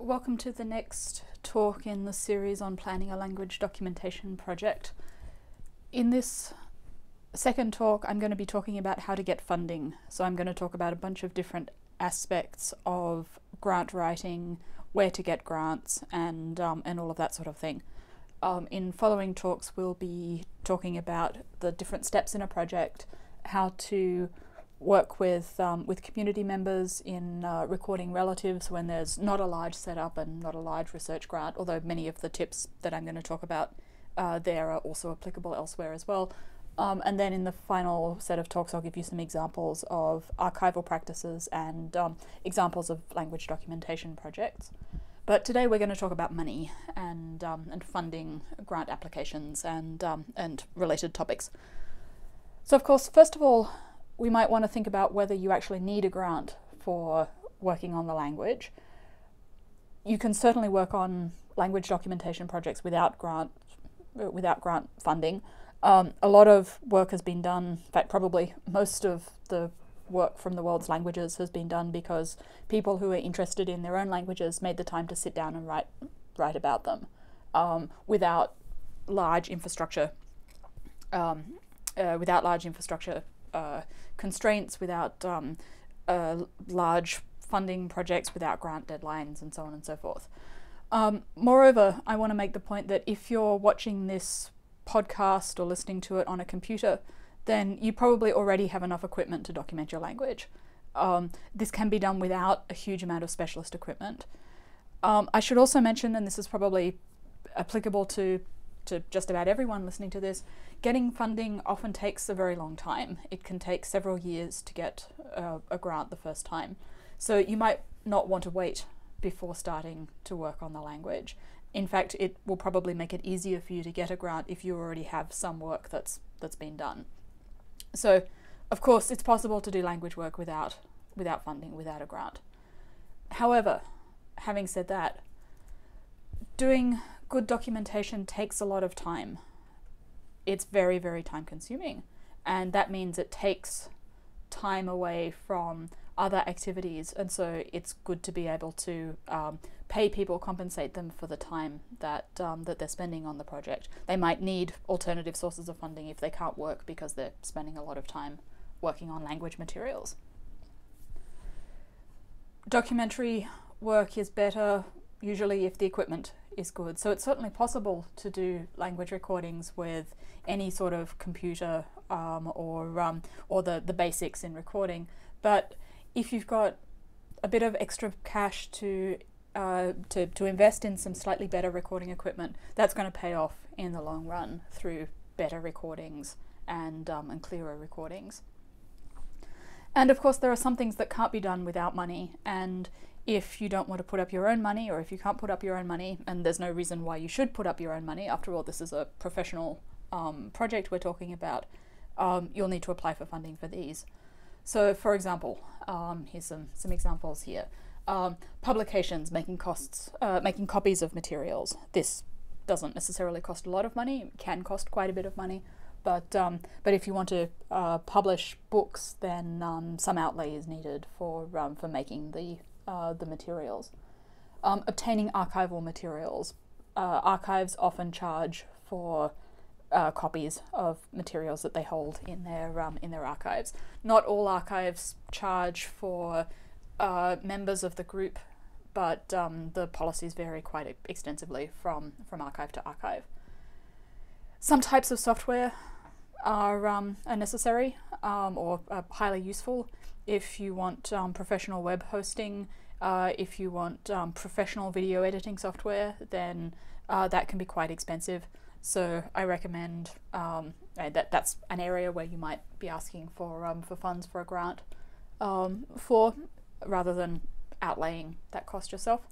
welcome to the next talk in the series on planning a language documentation project. In this second talk, I'm going to be talking about how to get funding. So I'm going to talk about a bunch of different aspects of grant writing, where to get grants, and all of that sort of thing. In following talks, we'll be talking about the different steps in a project, how to work with community members in recording relatives when there's not a large setup and not a large research grant, although many of the tips that I'm going to talk about there are also applicable elsewhere as well. And then in the final set of talks, I'll give you some examples of archival practices and examples of language documentation projects. But today we're going to talk about money and funding, grant applications, and related topics. So of course, first of all, we might want to think about whether you actually need a grant for working on the language. You can certainly work on language documentation projects without grant funding. A lot of work has been done, in fact probably most of the work from the world's languages has been done because people who are interested in their own languages made the time to sit down and write about them without large infrastructure constraints, without large funding projects, without grant deadlines, and so on and so forth. Moreover, I want to make the point that if you're watching this podcast or listening to it on a computer, then you probably already have enough equipment to document your language. This can be done without a huge amount of specialist equipment. I should also mention, and this is probably applicable to just about everyone listening to this, getting funding often takes a very long time. It can take several years to get a grant the first time. So you might not want to wait before starting to work on the language. In fact, it will probably make it easier for you to get a grant if you already have some work that's been done. So, of course, it's possible to do language work without funding, without a grant. However, having said that, doing good documentation takes a lot of time. It's very, very time consuming, and that means it takes time away from other activities, and so it's good to be able to pay people, compensate them for the time that they're spending on the project. They might need alternative sources of funding if they can't work because they're spending a lot of time working on language materials. Documentary work is better usually if the equipment is good. So it's certainly possible to do language recordings with any sort of computer or the basics in recording. But if you've got a bit of extra cash to invest in some slightly better recording equipment, that's going to pay off in the long run through better recordings and clearer recordings. And of course, there are some things that can't be done without money, and if you don't want to put up your own money, or if you can't put up your own money, and there's no reason why you should put up your own money, after all, this is a professional project we're talking about, you'll need to apply for funding for these. So, for example, here's some examples here. Publications, making copies of materials. This doesn't necessarily cost a lot of money. It can cost quite a bit of money, but if you want to publish books, then some outlay is needed for making the materials. Obtaining archival materials. Archives often charge for copies of materials that they hold in their archives. Not all archives charge for members of the group, but the policies vary quite extensively from archive to archive. Some types of software are necessary or highly useful. If you want professional web hosting, if you want professional video editing software, then that can be quite expensive. So I recommend that's an area where you might be asking for funds for a grant rather than outlaying that cost yourself.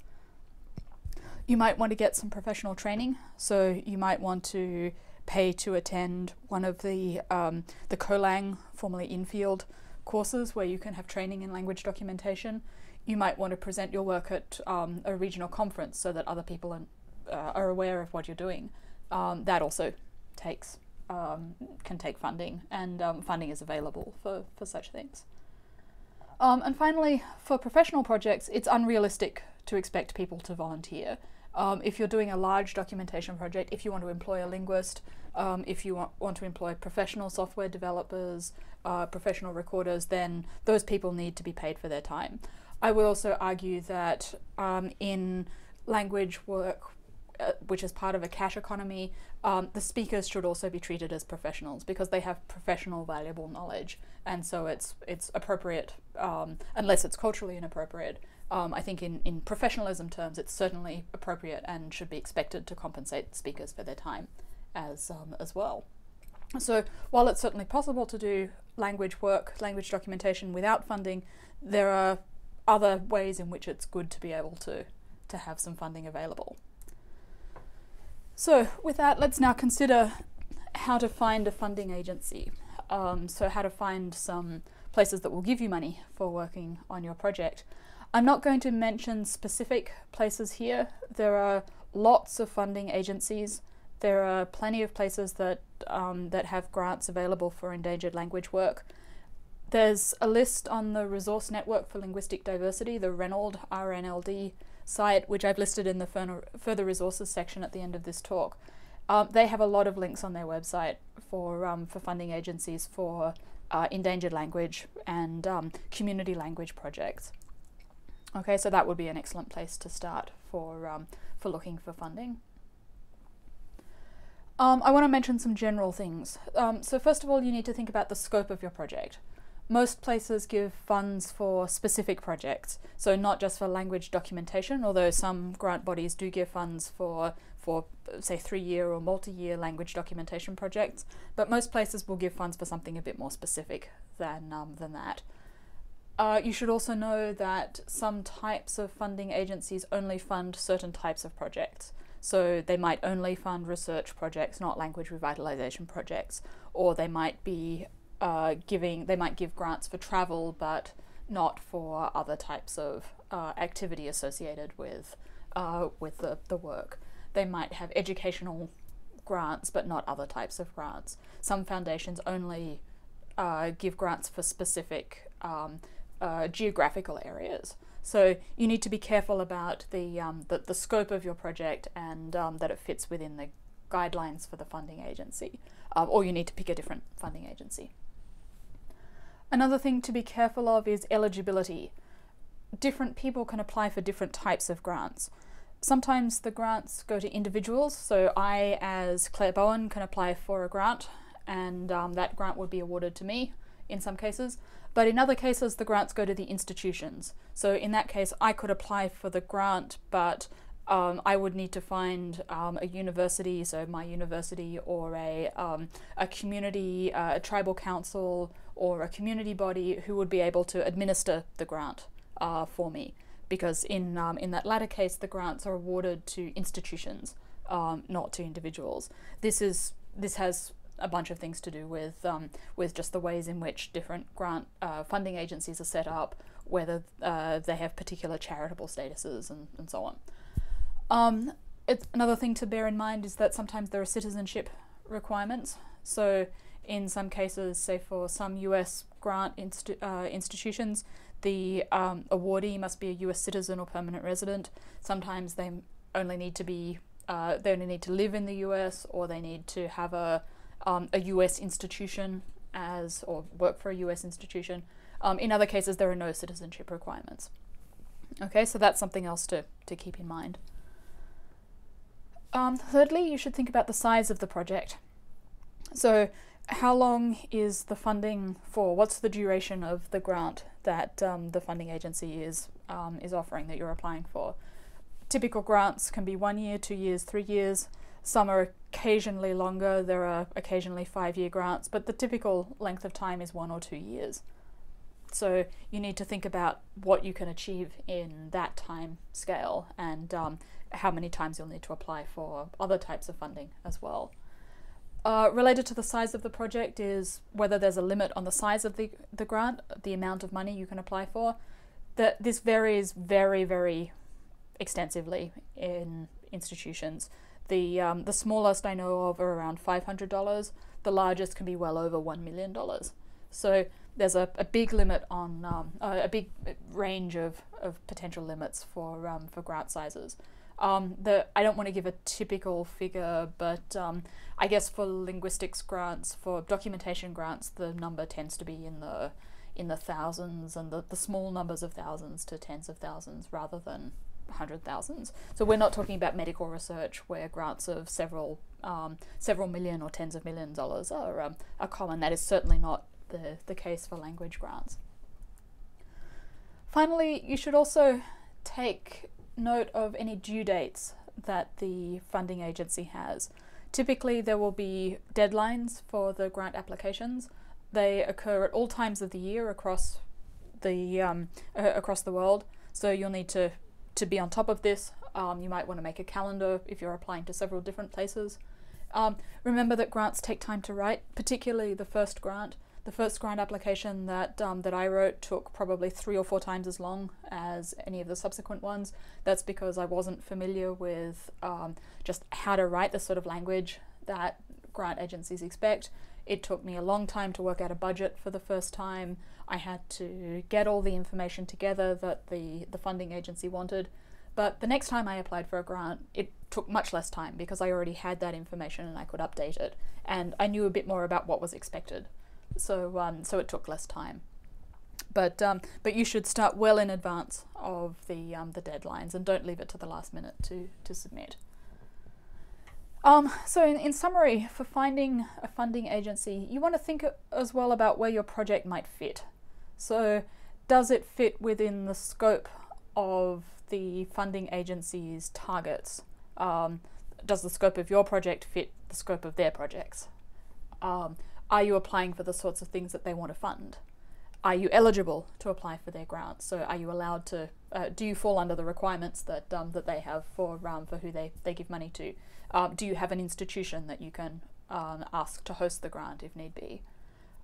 You might want to get some professional training, so you might want to pay to attend one of the CoLang, formerly Infield, courses where you can have training in language documentation. You might want to present your work at a regional conference so that other people are aware of what you're doing. That also can take funding, and funding is available for such things. And finally, for professional projects, it's unrealistic to expect people to volunteer. If you're doing a large documentation project, if you want to employ a linguist, if you want to employ professional software developers, professional recorders, then those people need to be paid for their time. I would also argue that in language work, which is part of a cash economy, the speakers should also be treated as professionals because they have professional valuable knowledge, and so it's appropriate, unless it's culturally inappropriate. I think in professionalism terms it's certainly appropriate and should be expected to compensate speakers for their time as well. So while it's certainly possible to do language work, language documentation without funding, there are other ways in which it's good to be able to have some funding available. So with that, let's now consider how to find a funding agency. So how to find some places that will give you money for working on your project. I'm not going to mention specific places here. There are lots of funding agencies. There are plenty of places that have grants available for endangered language work. There's a list on the Resource Network for Linguistic Diversity, the RNLD site, which I've listed in the further resources section at the end of this talk. They have a lot of links on their website for funding agencies for endangered language and community language projects. Okay, so that would be an excellent place to start for looking for funding. I want to mention some general things. So first of all, you need to think about the scope of your project. Most places give funds for specific projects, so not just for language documentation, although some grant bodies do give funds for say 3-year or multi-year language documentation projects, but most places will give funds for something a bit more specific than that. You should also know that some types of funding agencies only fund certain types of projects. So they might only fund research projects, not language revitalization projects, or they might be give grants for travel, but not for other types of activity associated with the work. They might have educational grants, but not other types of grants. Some foundations only give grants for specific geographical areas. So you need to be careful about the scope of your project and that it fits within the guidelines for the funding agency, or you need to pick a different funding agency. Another thing to be careful of is eligibility. Different people can apply for different types of grants. Sometimes the grants go to individuals, so I, as Claire Bowen, can apply for a grant, and that grant would be awarded to me in some cases. But in other cases, the grants go to the institutions. So in that case, I could apply for the grant, but I would need to find a university, so my university, or a community, a tribal council, or a community body who would be able to administer the grant for me. Because in that latter case, the grants are awarded to institutions, not to individuals. This has a bunch of things to do with just the ways in which different grant funding agencies are set up, whether they have particular charitable statuses and so on. Another thing to bear in mind is that sometimes there are citizenship requirements. So in some cases, say for some US grant institutions, the awardee must be a US citizen or permanent resident. Sometimes they only need to live in the US, or they need to have a US institution or work for a US institution. In other cases, there are no citizenship requirements. Okay, so that's something else to keep in mind. Thirdly, you should think about the size of the project. So how long is the funding for? What's the duration of the grant that the funding agency is offering, that you're applying for? Typical grants can be 1 year, 2 years, 3 years. Some are occasionally longer. There are occasionally 5-year grants, but the typical length of time is 1 or 2 years. So you need to think about what you can achieve in that time scale, and how many times you'll need to apply for other types of funding as well. Related to the size of the project is whether there's a limit on the size of the grant, the amount of money you can apply for. This varies very, very extensively in institutions. The smallest I know of are around $500. The largest can be well over $1 million. So there's a big limit on a big range of potential limits for grant sizes. I don't want to give a typical figure, but I guess for linguistics grants, for documentation grants, the number tends to be in the thousands, and the small numbers of thousands to tens of thousands rather than 100,000s. So we're not talking about medical research where grants of several million or tens of millions of dollars are common. That is certainly not the case for language grants. Finally, you should also take note of any due dates that the funding agency has. Typically there will be deadlines for the grant applications. They occur at all times of the year across the world, so you'll need to be on top of this. You might want to make a calendar if you're applying to several different places. Remember that grants take time to write, particularly the first grant. The first grant application that I wrote took probably 3 or 4 times as long as any of the subsequent ones. That's because I wasn't familiar with just how to write the sort of language that grant agencies expect. It took me a long time to work out a budget for the first time. I had to get all the information together that the funding agency wanted. But the next time I applied for a grant, it took much less time because I already had that information and I could update it. And I knew a bit more about what was expected. So it took less time. But you should start well in advance of the deadlines and don't leave it to the last minute to submit. So in summary, for finding a funding agency, you want to think as well about where your project might fit. So does it fit within the scope of the funding agency's targets? Does the scope of your project fit the scope of their projects? Are you applying for the sorts of things that they want to fund? Are you eligible to apply for their grants? So are you allowed to, do you fall under the requirements that they have for who they give money to? Do you have an institution that you can ask to host the grant if need be?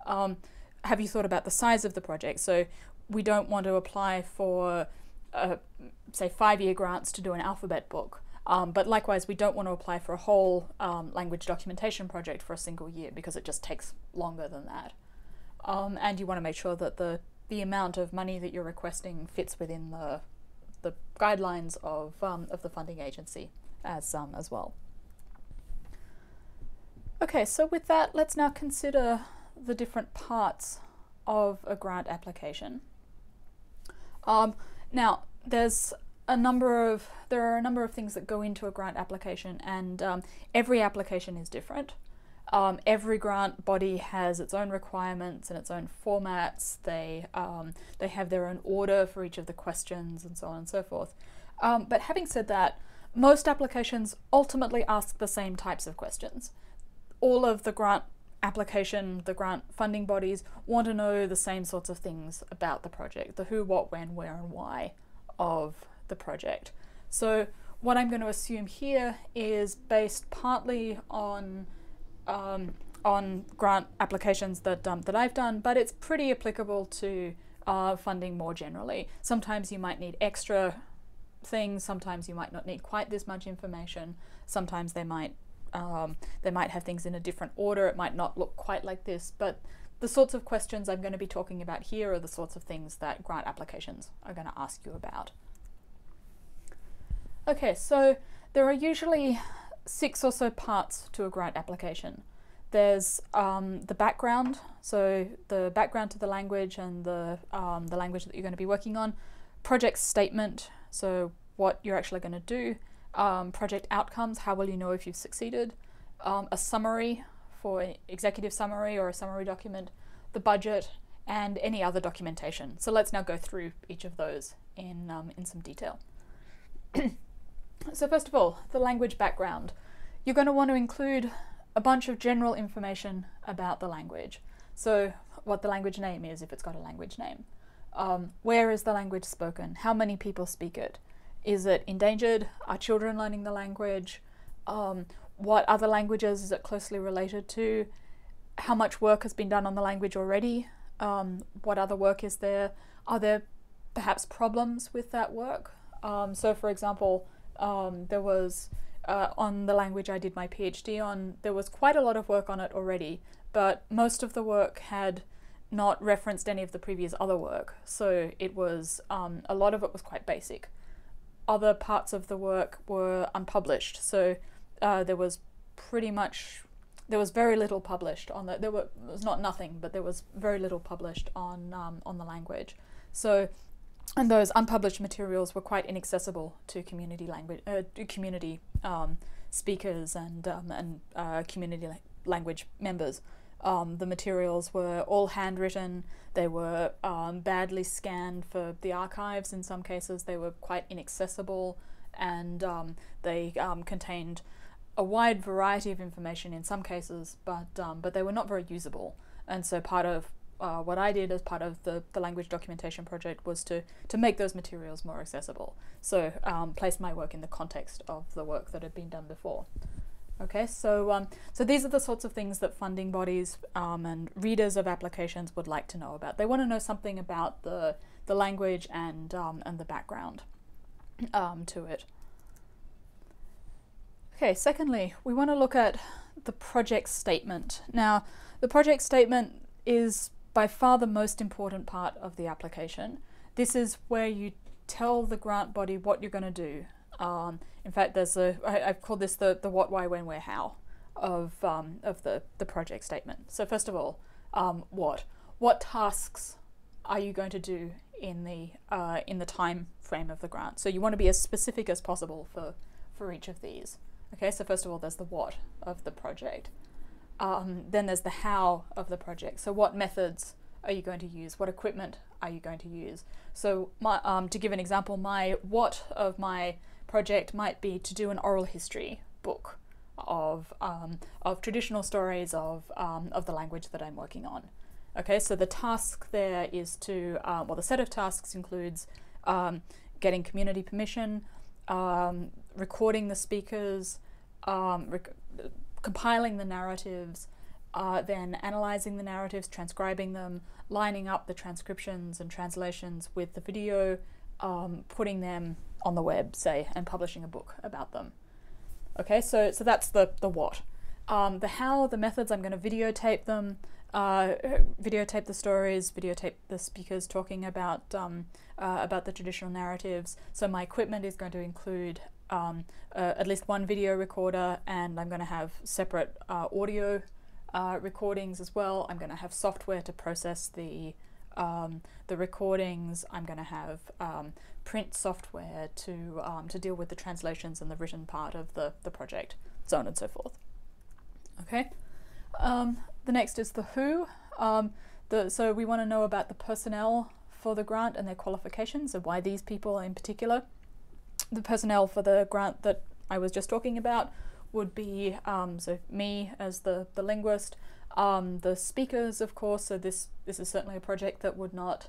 Have you thought about the size of the project? So we don't want to apply for, say, 5-year grants to do an alphabet book. But likewise, we don't want to apply for a whole language documentation project for a single year because it just takes longer than that. And you want to make sure that the amount of money that you're requesting fits within the guidelines of the funding agency as well. Okay, so with that, let's now consider the different parts of a grant application. Now, there are a number of things that go into a grant application, and every application is different. Every grant body has its own requirements and its own formats. They have their own order for each of the questions and so on and so forth. But having said that, most applications ultimately ask the same types of questions. All of the grant funding bodies want to know the same sorts of things about the project, the who, what, when, where, and why of the project. So what I'm going to assume here is based partly on grant applications that I've done, but it's pretty applicable to funding more generally. Sometimes you might need extra things, sometimes you might not need quite this much information, sometimes they might have things in a different order, it might not look quite like this, but the sorts of questions I'm going to be talking about here are the sorts of things that grant applications are going to ask you about. Okay, so there are usually 6 or so parts to a grant application. There's the background, so the background to the language and the language that you're going to be working on, project statement, so what you're actually going to do, project outcomes, how will you know if you've succeeded, a summary for an executive summary or a summary document, the budget, and any other documentation. So let's now go through each of those in some detail. So first of all, the language background. You're going to want to include a bunch of general information about the language. So what the language name is, if it's got a language name. Where is the language spoken? How many people speak it? Is it endangered? Are children learning the language? What other languages is it closely related to? How much work has been done on the language already? What other work is there? Are there perhaps problems with that work? So for example, there was, on the language I did my PhD on, there was quite a lot of work on it already, but most of the work had not referenced any of the previous other work. So it was, a lot of it was quite basic. Other parts of the work were unpublished. So there was very little published on the, it was not nothing, but there was very little published on the language. So, and those unpublished materials were quite inaccessible to community speakers and community language members. The materials were all handwritten. They were badly scanned for the archives. In some cases, they were quite inaccessible, and they contained a wide variety of information in some cases, but they were not very usable. And so part of what I did as part of the language documentation project was to make those materials more accessible. So place my work in the context of the work that had been done before. Okay, so these are the sorts of things that funding bodies and readers of applications would like to know about. They want to know something about the language and the background to it. Okay, secondly, we want to look at the project statement. Now, the project statement is by far the most important part of the application. This is where you tell the grant body what you're going to do. In fact, I've called this the what, why, when, where, how of the project statement. So first of all, what tasks are you going to do in the time frame of the grant? So you want to be as specific as possible for each of these. Okay, so first of all, there's the what of the project. Then there's the how of the project. So what methods are you going to use? What equipment are you going to use? So to give an example, my what of my project might be to do an oral history book of traditional stories of the language that I'm working on. Okay, so the task there is to, the set of tasks includes getting community permission, recording the speakers, compiling the narratives, then analyzing the narratives, transcribing them, lining up the transcriptions and translations with the video, putting them on the web, say, and publishing a book about them. Okay, so that's the what. The how, the methods, I'm going to videotape them, videotape the stories, videotape the speakers talking about the traditional narratives. So my equipment is going to include at least one video recorder, and I'm going to have separate audio recordings as well. I'm going to have software to process the recordings. I'm going to have print software to deal with the translations and the written part of the project, so on and so forth. Okay. The next is the who. So we want to know about the personnel for the grant and their qualifications, and why these people in particular. The personnel for the grant that I was just talking about would be so me as the linguist, the speakers, of course. So this is certainly a project that would not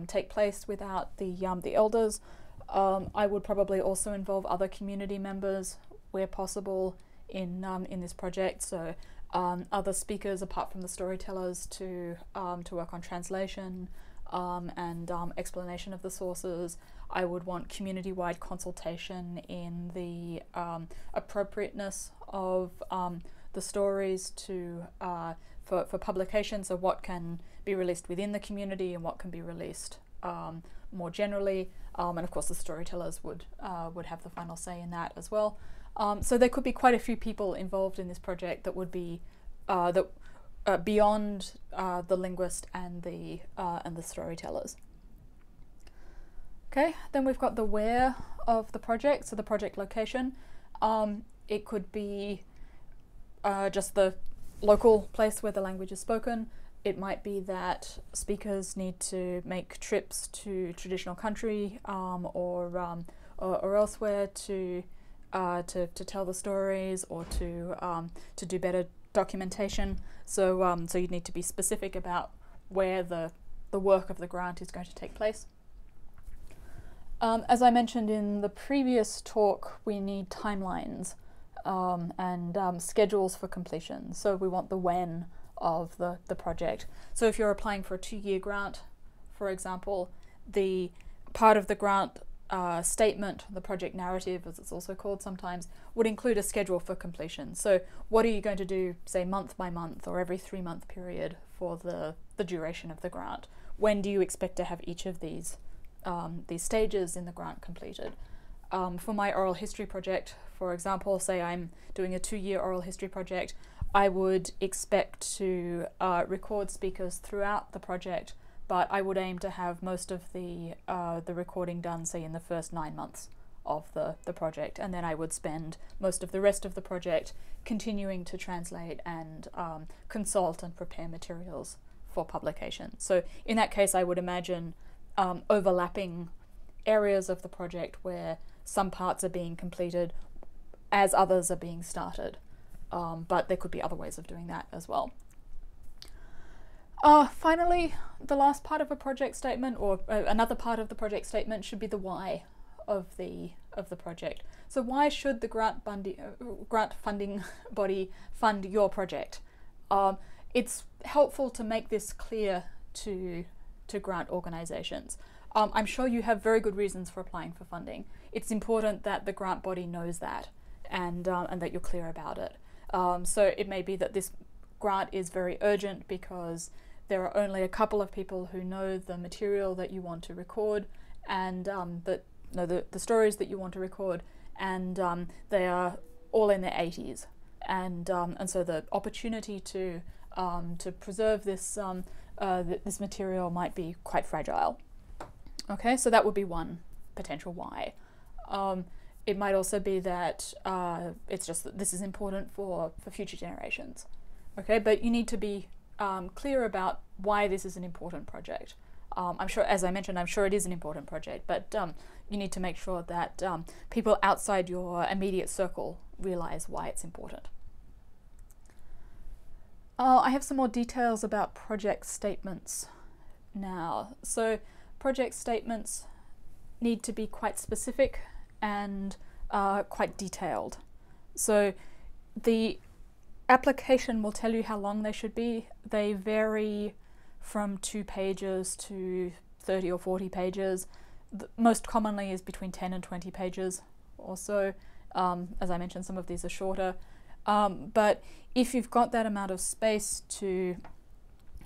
take place without the elders. I would probably also involve other community members where possible in this project. So other speakers apart from the storytellers to work on translation and explanation of the sources. I would want community-wide consultation in the appropriateness of the stories for publication, so what can be released within the community and what can be released more generally, and of course the storytellers would have the final say in that as well. So there could be quite a few people involved in this project that would be beyond the linguist and the storytellers. Okay, then we've got the where of the project, so the project location. It could be just the local place where the language is spoken. It might be that speakers need to make trips to traditional country or elsewhere to tell the stories or to do better documentation. So you'd need to be specific about where the work of the grant is going to take place. As I mentioned in the previous talk, we need timelines and schedules for completion. So we want the when of the project. So if you're applying for a 2-year grant, for example, the part of the grant statement, the project narrative, as it's also called sometimes, would include a schedule for completion. So what are you going to do, say, month by month or every 3-month period for the duration of the grant? When do you expect to have each of these stages in the grant completed? For my oral history project, for example, say I'm doing a 2-year oral history project, I would expect to record speakers throughout the project, but I would aim to have most of the recording done, say, in the first 9 months of the project, and then I would spend most of the rest of the project continuing to translate and consult and prepare materials for publication. So in that case, I would imagine overlapping areas of the project where some parts are being completed as others are being started, but there could be other ways of doing that as well. Finally, the last part of a project statement, or another part of the project statement, should be the why of the project. So why should the grant funding body fund your project? It's helpful to make this clear to grant organizations. I'm sure you have very good reasons for applying for funding. It's important that the grant body knows that and that you're clear about it. So it may be that this grant is very urgent because there are only a couple of people who know the material that you want to record and that know the stories that you want to record, and they are all in their 80s, and so the opportunity to preserve this this material might be quite fragile. Okay, so that would be one potential why. It might also be that it's just that this is important for future generations. Okay, but you need to be clear about why this is an important project. I'm sure, as I mentioned, I'm sure it is an important project, but you need to make sure that people outside your immediate circle realize why it's important. I have some more details about project statements now. So project statements need to be quite specific and quite detailed. So the application will tell you how long they should be. They vary from 2 pages to 30 or 40 pages. Most commonly is between 10 and 20 pages or so. As I mentioned, some of these are shorter. But if you've got that amount of space to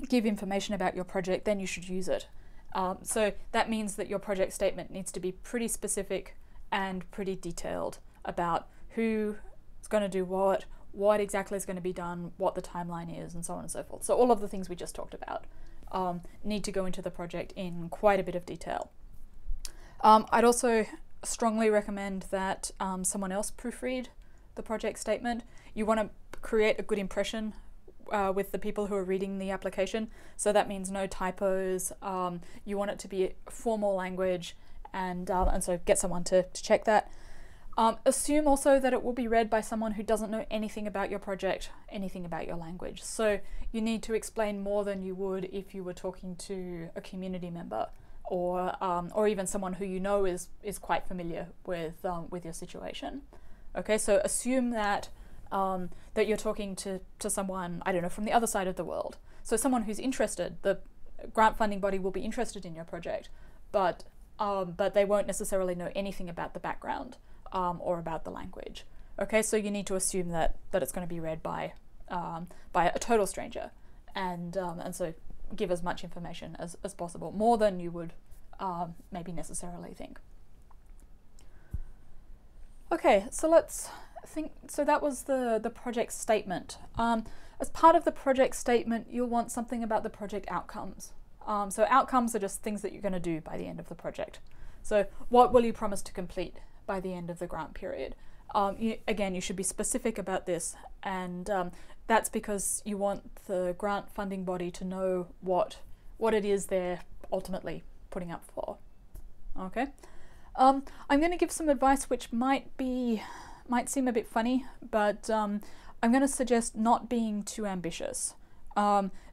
give information about your project, then you should use it. So that means that your project statement needs to be pretty specific and pretty detailed about who is going to do what exactly is going to be done, what the timeline is, and so on and so forth. So all of the things we just talked about need to go into the project in quite a bit of detail. I'd also strongly recommend that someone else proofread the project statement. You want to create a good impression with the people who are reading the application, so that means no typos. You want it to be formal language, and so get someone to check that. Assume also that it will be read by someone who doesn't know anything about your project, anything about your language. So you need to explain more than you would if you were talking to a community member, or even someone who you know is quite familiar with your situation. Okay, so assume that that you're talking to someone, I don't know, from the other side of the world. So someone who's interested. The grant funding body will be interested in your project, but they won't necessarily know anything about the background or about the language. Okay, so you need to assume that it's going to be read by a total stranger, and so give as much information as possible, more than you would maybe necessarily think. Okay, so let's think. So that was the project statement. As part of the project statement, you'll want something about the project outcomes. So outcomes are just things that you're going to do by the end of the project. So what will you promise to complete by the end of the grant period? Again, you should be specific about this, and that's because you want the grant funding body to know what it is they're ultimately putting up for. Okay. I'm going to give some advice which might seem a bit funny, but I'm going to suggest not being too ambitious.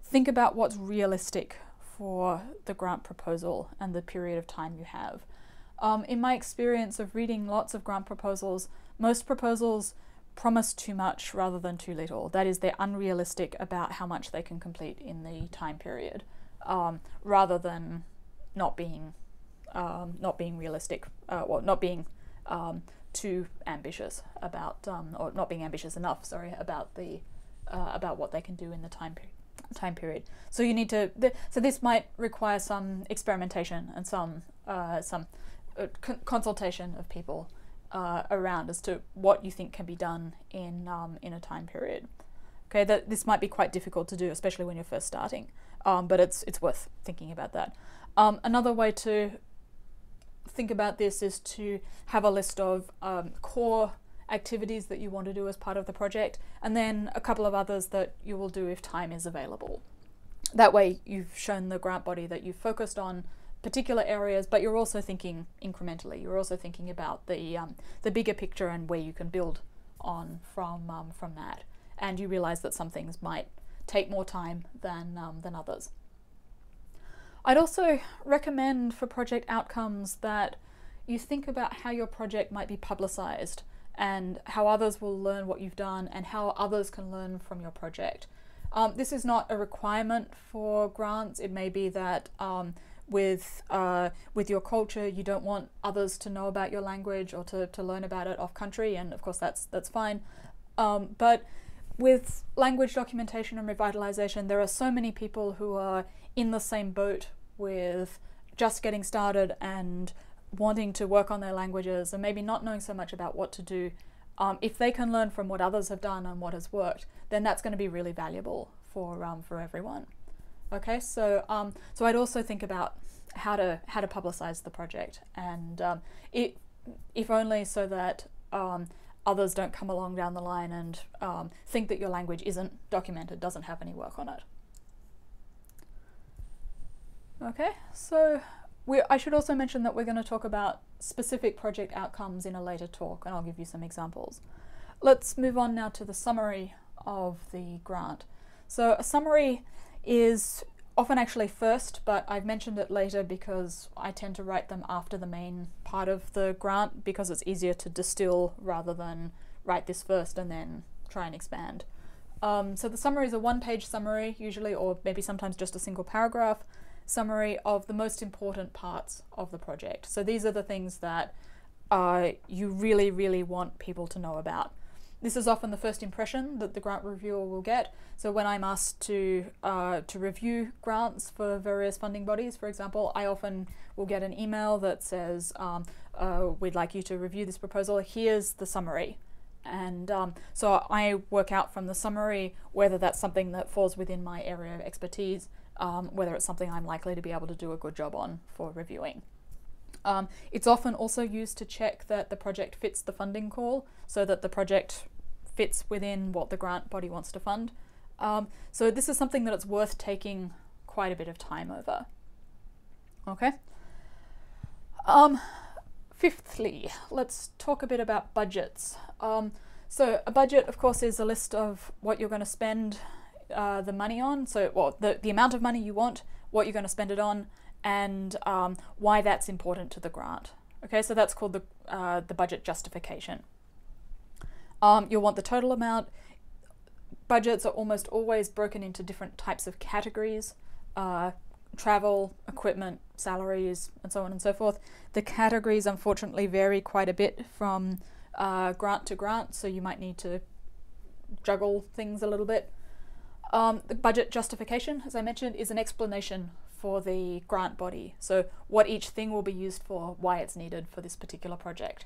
Think about what's realistic for the grant proposal and the period of time you have. In my experience of reading lots of grant proposals, most proposals promise too much rather than too little. That is, they're unrealistic about how much they can complete in the time period, rather than not being not being realistic, or not being too ambitious about, or not being ambitious enough, sorry, about the about what they can do in the time period. So you need to. So this might require some experimentation and some consultation of people around as to what you think can be done in a time period. Okay, that this might be quite difficult to do, especially when you're first starting, but it's worth thinking about that. Another way to think about this is to have a list of core activities that you want to do as part of the project, and then a couple of others that you will do if time is available. That way you've shown the grant body that you've focused on particular areas, but you're also thinking incrementally. You're also thinking about the bigger picture and where you can build on from that. And you realize that some things might take more time than others. I'd also recommend for project outcomes that you think about how your project might be publicized and how others will learn what you've done and how others can learn from your project. This is not a requirement for grants. It may be that with your culture you don't want others to know about your language or to learn about it off country, and of course that's fine. But with language documentation and revitalization, there are so many people who are in the same boat with just getting started and wanting to work on their languages and maybe not knowing so much about what to do. If they can learn from what others have done and what has worked, then that's going to be really valuable for everyone. Okay, so I'd also think about how to publicize the project, and if only so that others don't come along down the line and think that your language isn't documented, doesn't have any work on it. Okay, so I should also mention that we're going to talk about specific project outcomes in a later talk, and I'll give you some examples. Let's move on now to the summary of the grant. So a summary is often actually first, but I've mentioned it later because I tend to write them after the main part of the grant because it's easier to distill rather than write this first and then try and expand. So the summary is a one-page summary usually, or maybe sometimes just a single paragraph summary of the most important parts of the project. So these are the things that you really, really want people to know about. This is often the first impression that the grant reviewer will get. So when I'm asked to review grants for various funding bodies, for example, I often will get an email that says, we'd like you to review this proposal, here's the summary. And so I work out from the summary whether that's something that falls within my area of expertise, whether it's something I'm likely to be able to do a good job on for reviewing. It's often also used to check that the project fits the funding call, so that the project fits within what the grant body wants to fund. So this is something that it's worth taking quite a bit of time over. Okay. Fifthly, let's talk a bit about budgets. So a budget, of course, is a list of what you're going to spend the money on. So, well, the amount of money you want, what you're going to spend it on, and why that's important to the grant. Okay, so that's called the budget justification. You'll want the total amount. Budgets are almost always broken into different types of categories: travel, equipment, salaries, and so on and so forth. The categories unfortunately vary quite a bit from grant to grant, so you might need to juggle things a little bit. The budget justification, as I mentioned, is an explanation for the grant body. So what each thing will be used for, why it's needed for this particular project.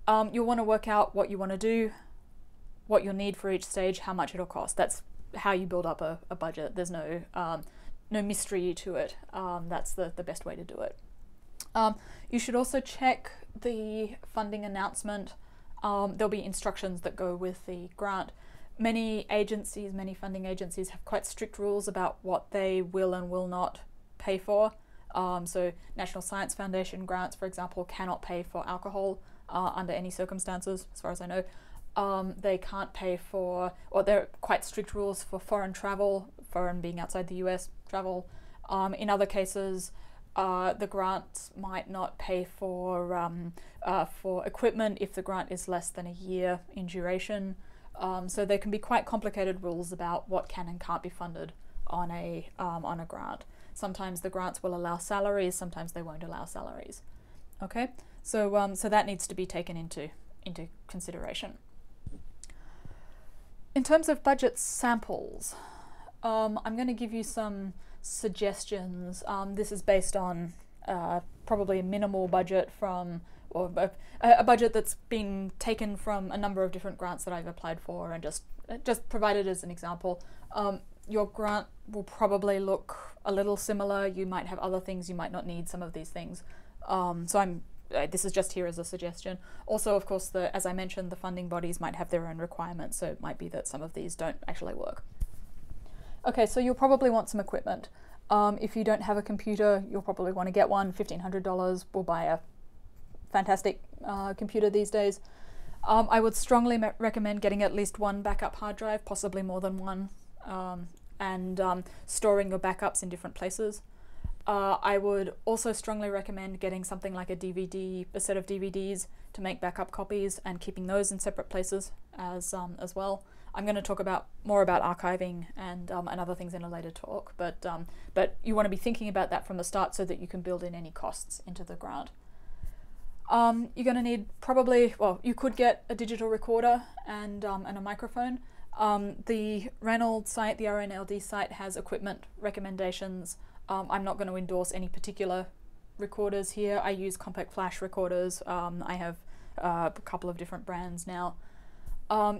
You'll want to work out what you want to do, what you'll need for each stage, how much it'll cost. That's how you build up a budget. There's no mystery to it. That's the best way to do it. You should also check the funding announcement. There'll be instructions that go with the grant. Many funding agencies have quite strict rules about what they will and will not pay for. So National Science Foundation grants, for example, cannot pay for alcohol under any circumstances, as far as I know. They can't pay for, or there are quite strict rules for foreign travel, foreign being outside the US travel. In other cases, the grants might not pay for equipment if the grant is less than a year in duration. So there can be quite complicated rules about what can and can't be funded on a grant. Sometimes the grants will allow salaries, sometimes they won't allow salaries. Okay, so so that needs to be taken into consideration. In terms of budget samples, I'm going to give you some suggestions. This is based on probably a minimal budget from, or a budget that's been taken from a number of different grants that I've applied for, and just provided as an example. Your grant will probably look a little similar. You might have other things, you might not need some of these things. So this is just here as a suggestion. Also, of course, as I mentioned, the funding bodies might have their own requirements, so it might be that some of these don't actually work. Okay, so you'll probably want some equipment. If you don't have a computer, you'll probably want to get one. $1,500 will buy a fantastic computer these days. I would strongly recommend getting at least one backup hard drive, possibly more than one, and storing your backups in different places. I would also strongly recommend getting something like a set of DVDs to make backup copies and keeping those in separate places as well. I'm going to talk more about archiving and other things in a later talk, but you want to be thinking about that from the start so that you can build in any costs into the grant. You're going to need probably, well, you could get a digital recorder and a microphone. The Reynolds site, the RNLD site, has equipment recommendations. I'm not going to endorse any particular recorders here. I use compact flash recorders. I have a couple of different brands now.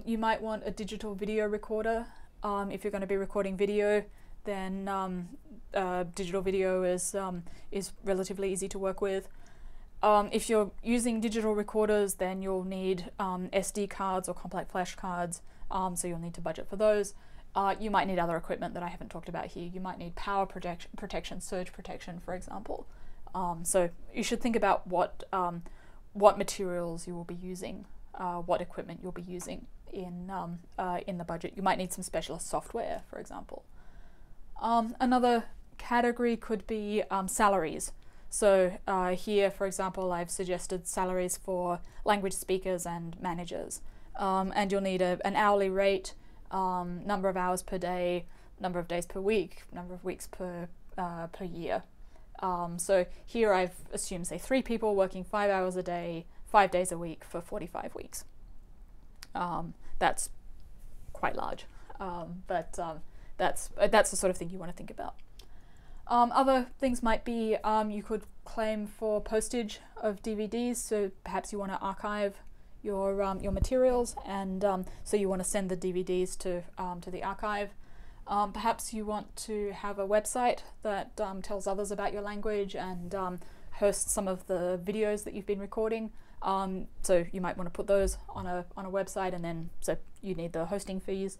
You might want a digital video recorder. If you're going to be recording video, then digital video is relatively easy to work with. If you're using digital recorders, then you'll need SD cards or compact flash cards, so you'll need to budget for those. You might need other equipment that I haven't talked about here. You might need power protection, surge protection, for example. So you should think about what materials you will be using, what equipment you'll be using in the budget. You might need some specialist software, for example. Another category could be salaries. So here, for example, I've suggested salaries for language speakers and managers. And you'll need an hourly rate, number of hours per day, number of days per week, number of weeks per year. So here I've assumed, say, 3 people working 5 hours a day, 5 days a week for 45 weeks. That's quite large, but that's the sort of thing you want to think about. Other things might be you could claim for postage of DVDs, so perhaps you want to archive your materials, and so you want to send the DVDs to the archive. Perhaps you want to have a website that tells others about your language and hosts some of the videos that you've been recording. So you might want to put those on a website, and then so you need the hosting fees.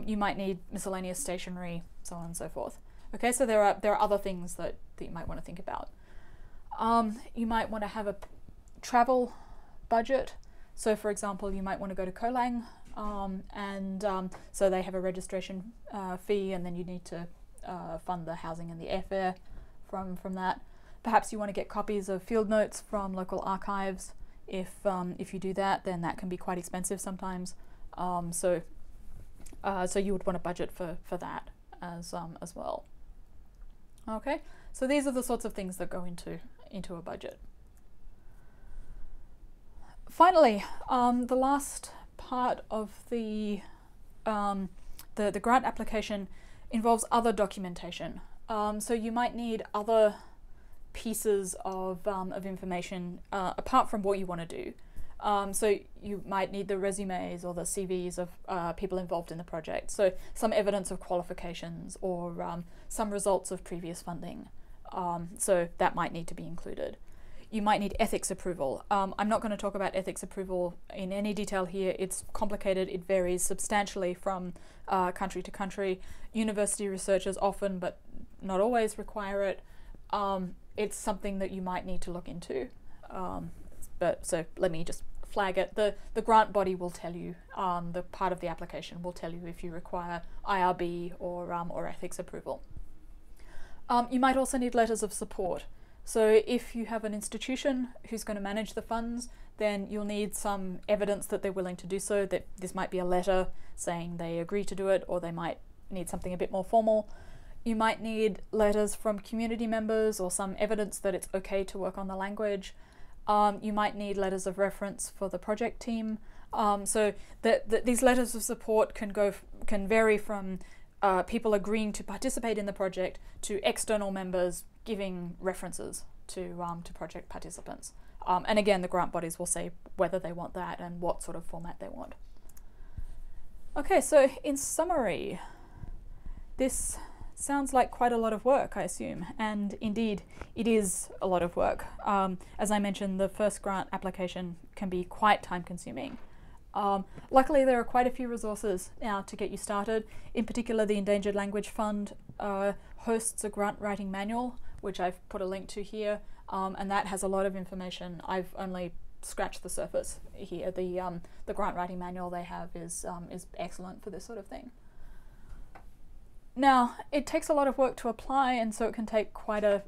You might need miscellaneous stationery, so on and so forth. Okay, so there are other things that you might want to think about. You might want to have a travel budget. So for example, you might want to go to Colang, and so they have a registration fee, and then you need to fund the housing and the airfare from that. Perhaps you want to get copies of field notes from local archives. If you do that, then that can be quite expensive sometimes. So you would want to budget for that as well. Okay, so these are the sorts of things that go into a budget. Finally, the last part of the grant application involves other documentation. So you might need other pieces of information apart from what you want to do. So you might need the resumes or the CVs of people involved in the project. So some evidence of qualifications or some results of previous funding. So that might need to be included. You might need ethics approval. I'm not going to talk about ethics approval in any detail here. It's complicated. It varies substantially from country to country. University researchers often, but not always, require it. It's something that you might need to look into. So let me just flag it. The grant body will tell you, the part of the application will tell you if you require IRB or ethics approval. You might also need letters of support. So if you have an institution who's going to manage the funds, then you'll need some evidence that they're willing to do so, that this might be a letter saying they agree to do it, or they might need something a bit more formal. You might need letters from community members or some evidence that it's okay to work on the language. You might need letters of reference for the project team. So these letters of support can vary from people agreeing to participate in the project to external members giving references to project participants. And again, the grant bodies will say whether they want that and what sort of format they want. Okay, so in summary, this sounds like quite a lot of work, I assume, and indeed it is a lot of work. As I mentioned, the first grant application can be quite time-consuming. Luckily, there are quite a few resources now to get you started. In particular, the Endangered Language Fund hosts a grant writing manual, which I've put a link to here, and that has a lot of information. I've only scratched the surface here. The grant writing manual they have is excellent for this sort of thing. Now, it takes a lot of work to apply, and so it can take quite a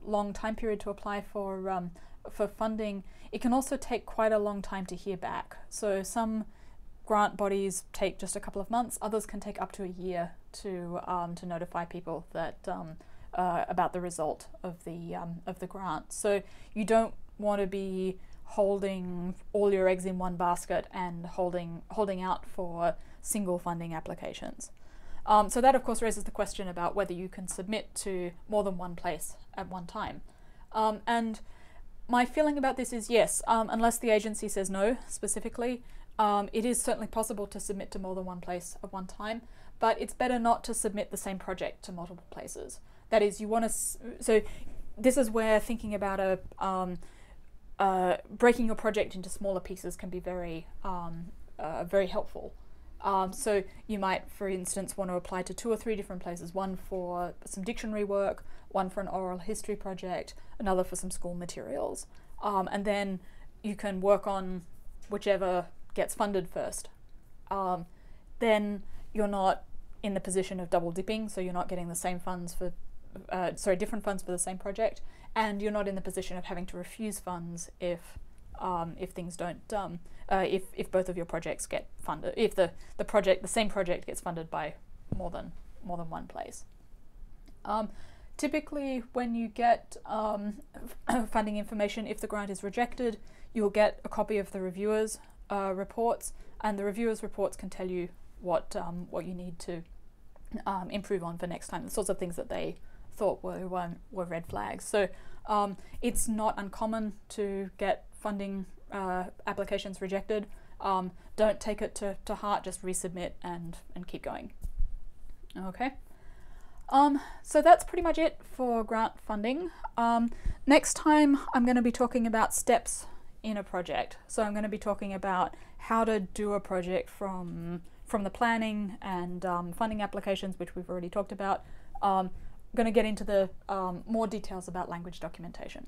long time period to apply for funding. It can also take quite a long time to hear back. So some grant bodies take just a couple of months. Others can take up to a year to notify people that about the result of the grant. So you don't want to be holding all your eggs in one basket and holding out for single funding applications. So that of course raises the question about whether you can submit to more than one place at one time. And my feeling about this is yes, unless the agency says no specifically, it is certainly possible to submit to more than one place at one time, but it's better not to submit the same project to multiple places. That is, you want to, so this is where thinking about breaking your project into smaller pieces can be very helpful. So you might, for instance, want to apply to 2 or 3 different places, one for some dictionary work, one for an oral history project, another for some school materials. And then you can work on whichever gets funded first. Then you're not in the position of double dipping, so you're not getting the same funds for, different funds for the same project, and you're not in the position of having to refuse funds if things don't, if both of your projects get funded, if the same project gets funded by more than one place. Typically, when you get funding information, if the grant is rejected, you'll get a copy of the reviewers' reports, and the reviewers' reports can tell you what you need to improve on for next time, the sorts of things that they thought were red flags. So it's not uncommon to get funding applications rejected. Don't take it to heart, just resubmit and keep going. Okay. So that's pretty much it for grant funding. Next time I'm going to be talking about steps in a project. So I'm going to be talking about how to do a project from the planning and funding applications, which we've already talked about. I'm going to get into the more details about language documentation.